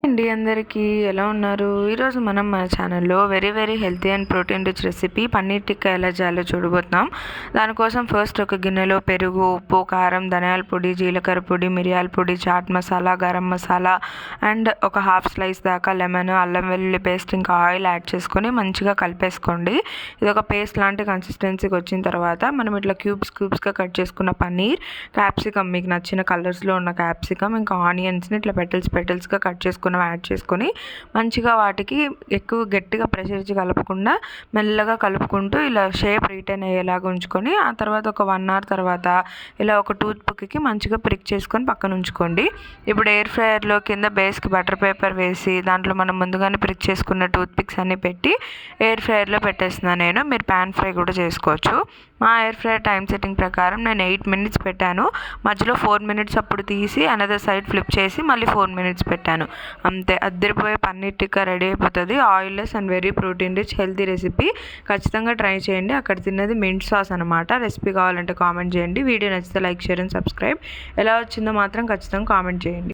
అండి అందరికీ ఎలా ఉన్నారు? ఈరోజు మనం మన ఛానల్లో very healthy and protein rich recipe paneer tikka ఎలా చేయాలో చూడబోతున్నాం. దానికోసం ఫస్ట్ ఒక గిన్నెలో పెరుగు, ఉప్పు, కారం, ధనియాల పొడి, జీలకర్ర పొడి, మిరియాల పొడి, చాట్ మసాలా, గరం మసాలా అండ్ ఒక హాఫ్ స్లైస్ దాకా లెమన్, అల్లం వెల్లుల్లి పేస్ట్, ఇంకా ఆయిల్ యాడ్ చేసుకొని మంచిగా కలిపేసుకోండి. ఇది ఒక పేస్ట్ లాంటి కన్సిస్టెన్సీకి వచ్చిన తర్వాత మనం ఇట్లా క్యూబ్స్గా కట్ చేసుకున్న పన్నీర్, క్యాప్సికమ్, మీకు నచ్చిన కలర్స్లో ఉన్న క్యాప్సికమ్, ఇంకా ఆనియన్స్ని ఇట్లా పెటల్స్గా కట్ చేసుకున్న యాడ్ చేసుకొని మంచిగా వాటికి ఎక్కువ గట్టిగా ప్రెషర్ ఇచ్చి కలపకుండా మెల్లగా కలుపుకుంటూ ఇలా షేప్ రిటైన్ అయ్యేలాగా ఉంచుకొని ఆ తర్వాత ఒక 1 hour తర్వాత ఇలా ఒక టూత్ పిక్కి మంచిగా ప్రిక్ చేసుకొని పక్కన ఉంచుకోండి. ఇప్పుడు ఎయిర్ ఫ్రైయర్లో కింద బేస్కి బటర్ పేపర్ వేసి దాంట్లో మనం ముందుగానే ప్రిక్ చేసుకున్న టూత్ పిక్స్ అన్ని పెట్టి ఎయిర్ ఫ్రైయర్లో పెట్టేస్తున్నాను. మీరు ప్యాన్ ఫ్రై కూడా చేసుకోవచ్చు. మా ఎయిర్ ఫ్రైయర్ టైం సెట్టింగ్ ప్రకారం నేను 8 minutes పెట్టాను. మధ్యలో 4 minutes అప్పుడు తీసి అనదర్ సైడ్ ఫ్లిప్ చేసి మళ్ళీ 4 minutes పెట్టాను. అంతే, అద్దరిపోయే పన్నీర్ టిక్కా రెడీ అయిపోతుంది. Oilless and very protein rich healthy recipe. ఖచ్చితంగా ట్రై చేయండి. అక్కడ తిన్నది మింట్ సాస్ అనమాట. రెసిపీ కావాలంటే కామెంట్ చేయండి. వీడియో నచ్చితే లైక్, షేర్ అండ్ సబ్స్క్రైబ్. ఎలా వచ్చిందో మాత్రం ఖచ్చితంగా కామెంట్ చేయండి.